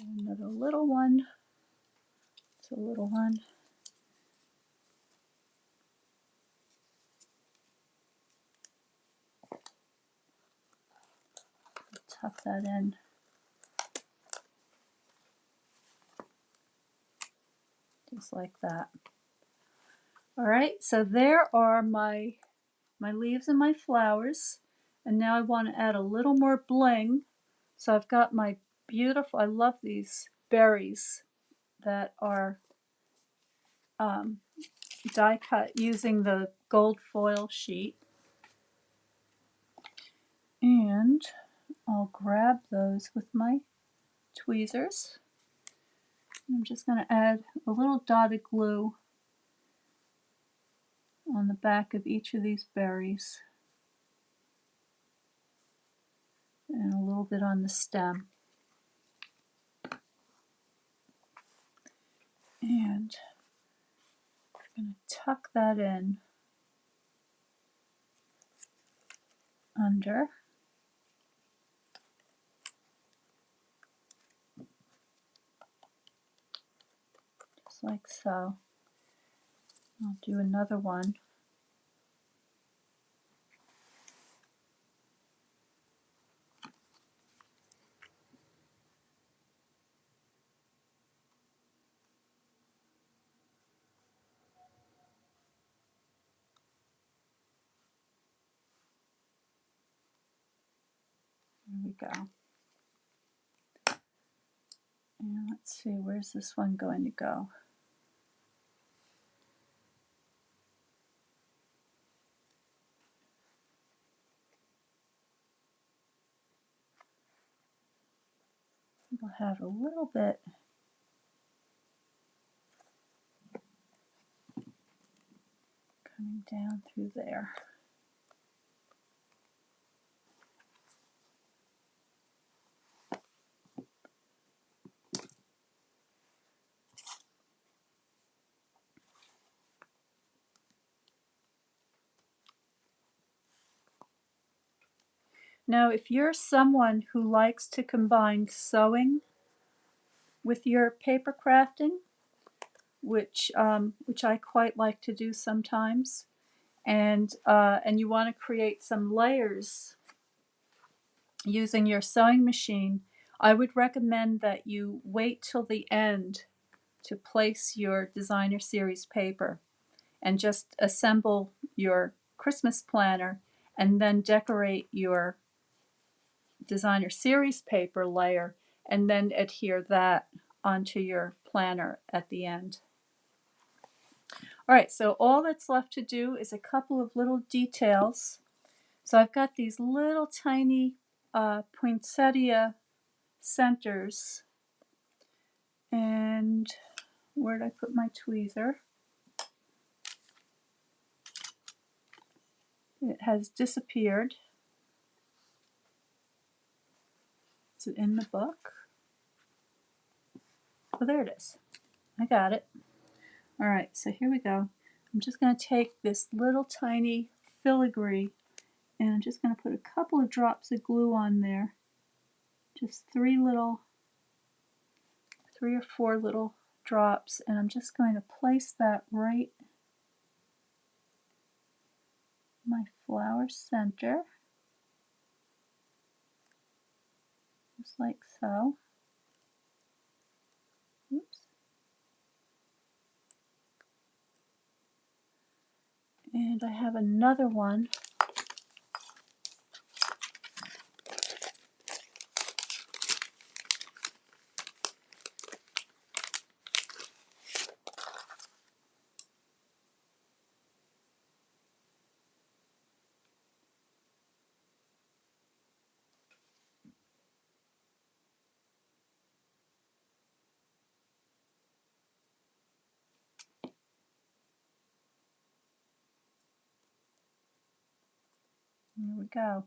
And another little one. It's a little one. Tuck that in. Just like that. Alright, so there are my leaves and my flowers. And now I want to add a little more bling. So I've got my beautiful, I love these berries that are die cut using the gold foil sheet. And I'll grab those with my tweezers. I'm just going to add a little dotted glue on the back of each of these berries and a little bit on the stem. And I'm going to tuck that in under. Just like so. I'll do another one. There we go. And let's see, where's this one going to go? We'll have a little bit coming down through there. Now, if you're someone who likes to combine sewing with your paper crafting, which I quite like to do sometimes, and you want to create some layers using your sewing machine, I would recommend that you wait till the end to place your designer series paper and just assemble your Christmas planner and then decorate your designer series paper layer and then adhere that onto your planner at the end. All right, so all that's left to do is a couple of little details. So I've got these little tiny poinsettia centers, and where did I put my tweezer? It has disappeared. Is it in the book? Oh, there it is. I got it. All right, so here we go. I'm just going to take this little tiny filigree and I'm just going to put a couple of drops of glue on there. Just three or four little drops, and I'm just going to place that right in my flower center, just like so. Oops. And I have another one. There we go.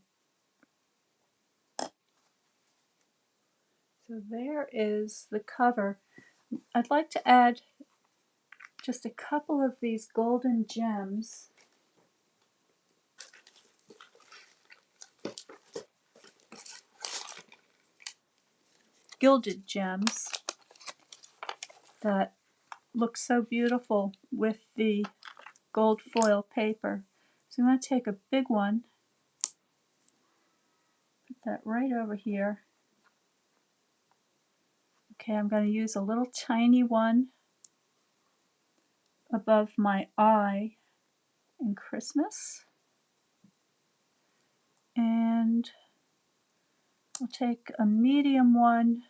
So there is the cover. I'd like to add just a couple of these golden gems. Gilded gems that look so beautiful with the gold foil paper. So I'm going to take a big one, put that right over here. Okay, I'm going to use a little tiny one above my eye in Christmas. And I'll take a medium one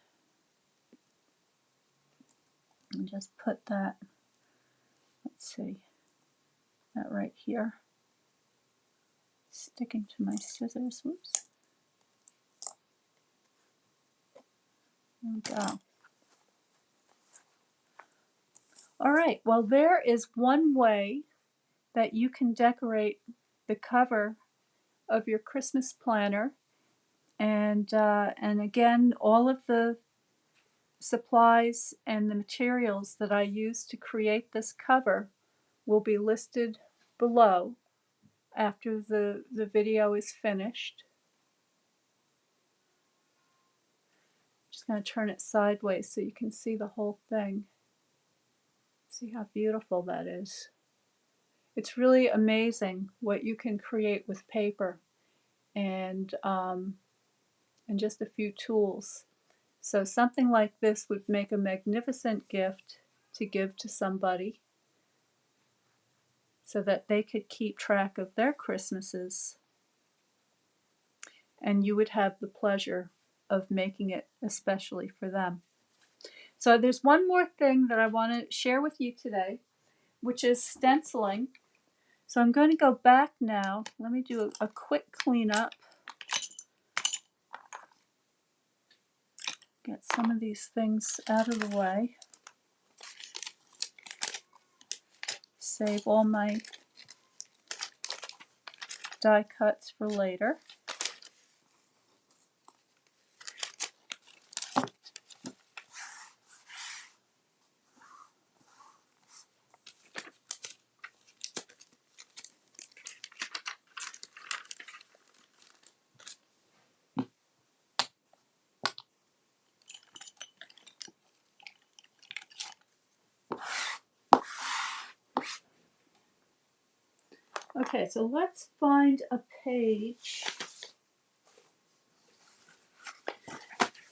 and just put that, let's see, that right here. Sticking to my scissors, whoops. There we go. All right, well there is one way that you can decorate the cover of your Christmas planner. And again, all of the supplies and the materials that I used to create this cover will be listed below after the video is finished. I'm just going to turn it sideways so you can see the whole thing. See how beautiful that is. It's really amazing what you can create with paper and just a few tools. So something like this would make a magnificent gift to give to somebody so that they could keep track of their Christmases, and you would have the pleasure of making it especially for them. So there's one more thing that I want to share with you today, which is stenciling. So I'm going to go back now. Let me do a quick cleanup. Get some of these things out of the way. Save all my die cuts for later. Okay, so let's find a page.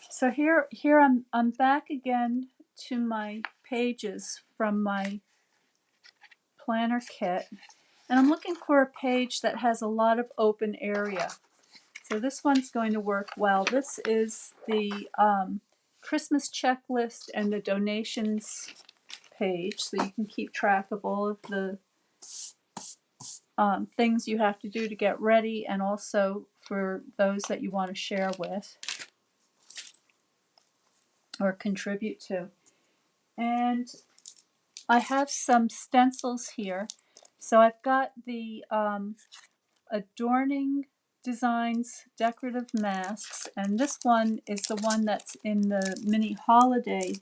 So here I'm back again to my pages from my planner kit, and I'm looking for a page that has a lot of open area. So this one's going to work well. This is the Christmas checklist and the donations page, so you can keep track of all of the things you have to do to get ready, and also for those that you want to share with or contribute to. And I have some stencils here. So I've got the Adorning Designs Decorative Masks, and this one is the one that's in the mini holiday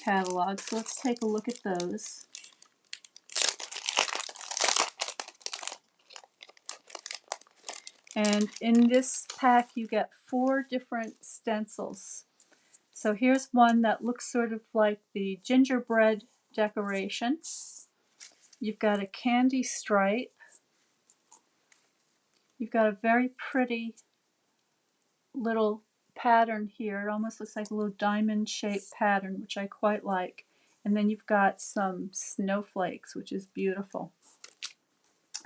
catalogs. So let's take a look at those. And in this pack you get 4 different stencils. So here's one that looks sort of like the gingerbread decoration. You've got a candy stripe. You've got a very pretty little pattern here. It almost looks like a little diamond-shaped pattern, which I quite like. And then you've got some snowflakes, which is beautiful.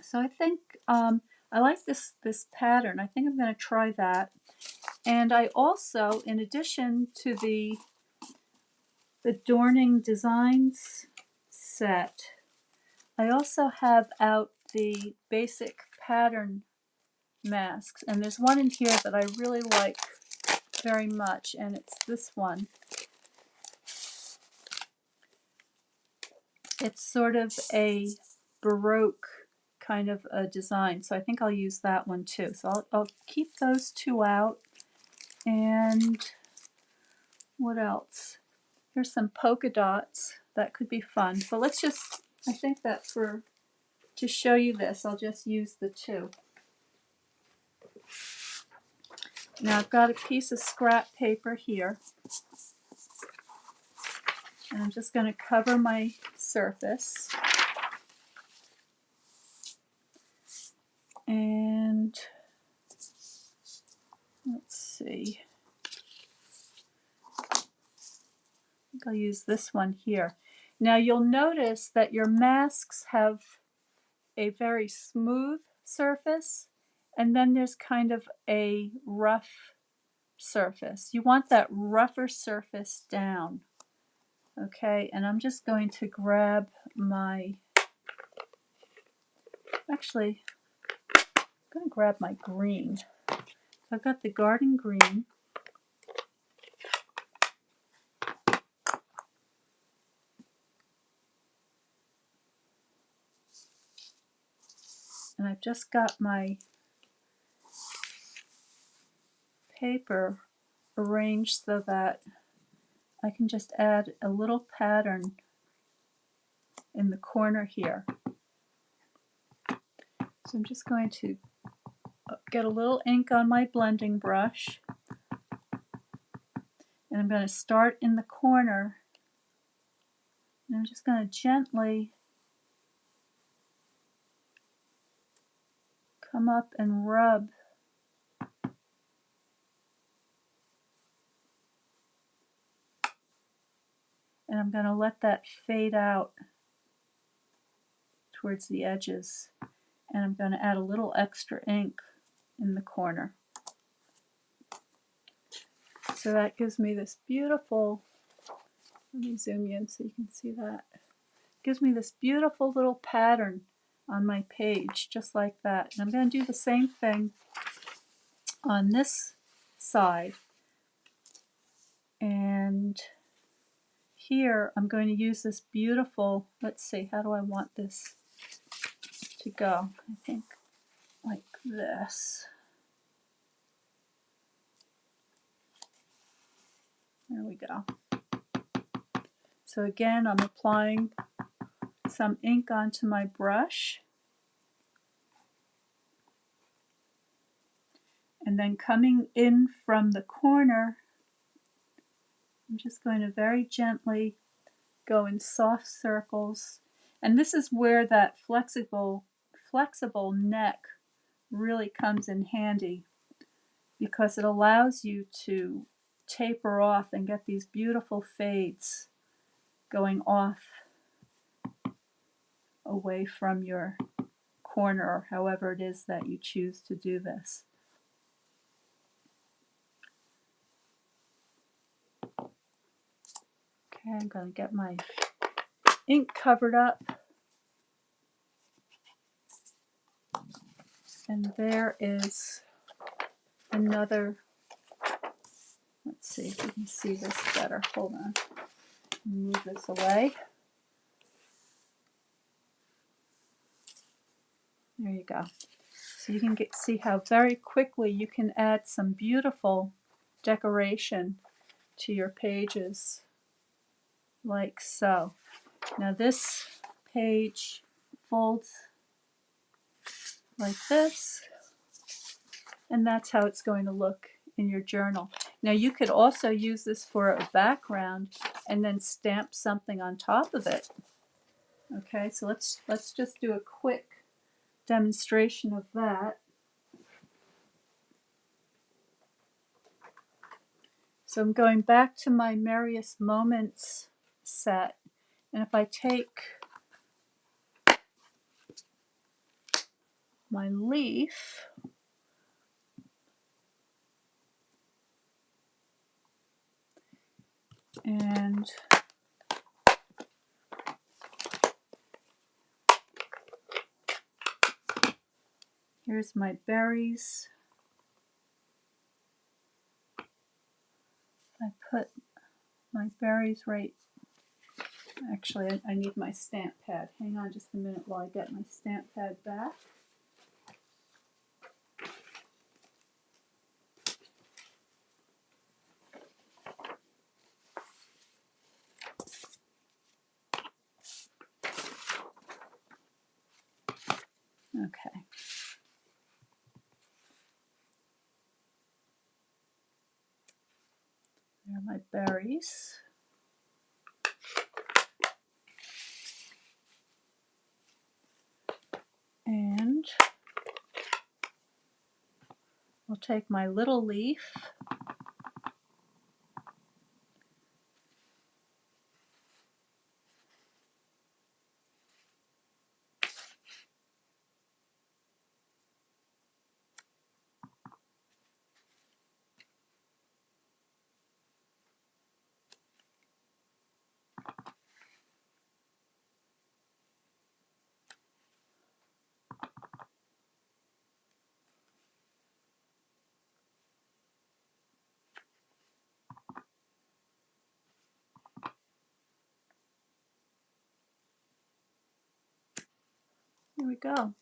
So I think I like this pattern. I think I'm going to try that. And I also, in addition to the Adorning Designs set, I also have out the basic pattern masks. And there's one in here that I really like very much, and it's this one. It's sort of a Baroque kind of a design, so I think I'll use that one too. So I'll keep those 2 out. And what else? Here's some polka dots. That could be fun. So let's just, I think that to show you this, I'll just use the 2. Now I've got a piece of scrap paper here, and I'm just going to cover my surface. And let's see. I think I'll use this one here. Now you'll notice that your masks have a very smooth surface, and then there's kind of a rough surface. You want that rougher surface down. Okay, and I'm just going to grab my, actually, I'm going to grab my green. I've got the garden green. And I've just got my paper arranged so that I can just add a little pattern in the corner here. So I'm just going to get a little ink on my blending brush, and I'm going to start in the corner, and I'm just going to gently come up and rub and I'm going to let that fade out towards the edges, and I'm going to add a little extra ink in the corner. So that gives me this beautiful, let me zoom in so you can see that. Gives me this beautiful little pattern on my page, just like that. And I'm going to do the same thing on this side. And here I'm going to use this beautiful, let's see, how do I want this to go? I think like this. There we go. So again, I'm applying some ink onto my brush. And then coming in from the corner, I'm just going to very gently go in soft circles. And this is where that flexible neck really comes in handy, because it allows you to taper off and get these beautiful fades going off away from your corner, or however it is that you choose to do this. Okay, I'm going to get my ink covered up. And there is another, let's see if you can see this better. Hold on. Move this away. There you go. So you can see how very quickly you can add some beautiful decoration to your pages like so. Now this page folds like this, and that's how it's going to look in your journal. Now you could also use this for a background and then stamp something on top of it. Okay, so let's just do a quick demonstration of that. So I'm going back to my Merriest Moments set, and if I take my leaf and here's my berries, I put my berries right. Actually, I need my stamp pad. Hang on just a minute while I get my stamp pad back. Okay. There are my berries. And I'll take my little leaf There we go.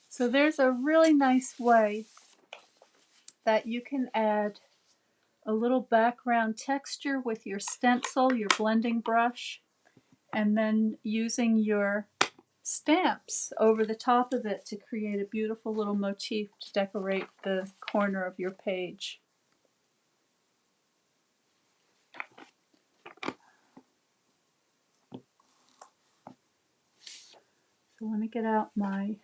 So there's a really nice way that you can add a little background texture with your stencil, your blending brush, and then using your stamps over the top of it to create a beautiful little motif to decorate the corner of your page. So let me get out my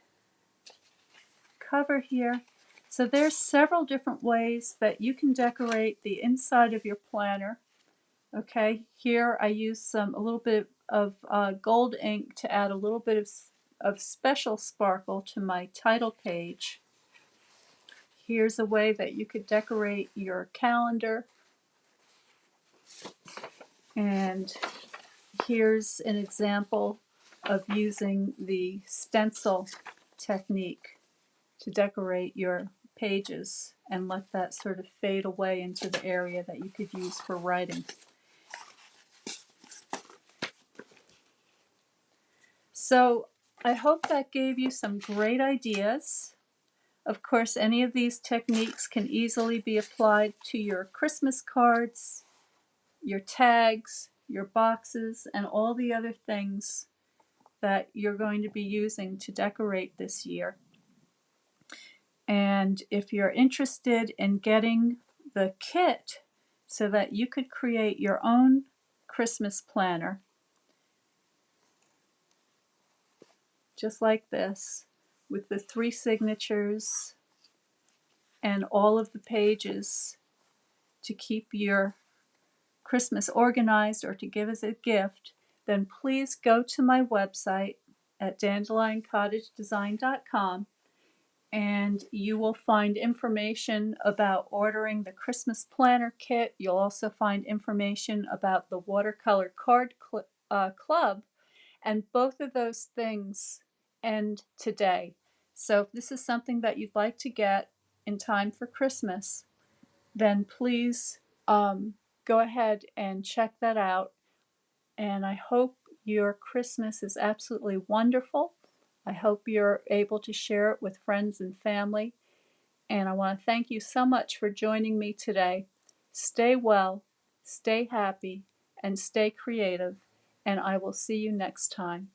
cover here. So there's several different ways that you can decorate the inside of your planner. Okay, here I use a little bit of gold ink to add a little bit of special sparkle to my title page. Here's a way that you could decorate your calendar. And here's an example of using the stencil technique to decorate your pages and let that sort of fade away into the area that you could use for writing. So I hope that gave you some great ideas. Of course, any of these techniques can easily be applied to your Christmas cards, your tags, your boxes, and all the other things that you're going to be using to decorate this year. And if you're interested in getting the kit so that you could create your own Christmas planner, just like this, with the 3 signatures and all of the pages to keep your Christmas organized or to give as a gift, then please go to my website at dandelioncottagedesign.com and you will find information about ordering the Christmas planner kit. You'll also find information about the watercolor card club, and both of those things end today. So if this is something that you'd like to get in time for Christmas, then please go ahead and check that out. And I hope your Christmas is absolutely wonderful. I hope you're able to share it with friends and family. And I want to thank you so much for joining me today. Stay well, stay happy, and stay creative, and I will see you next time.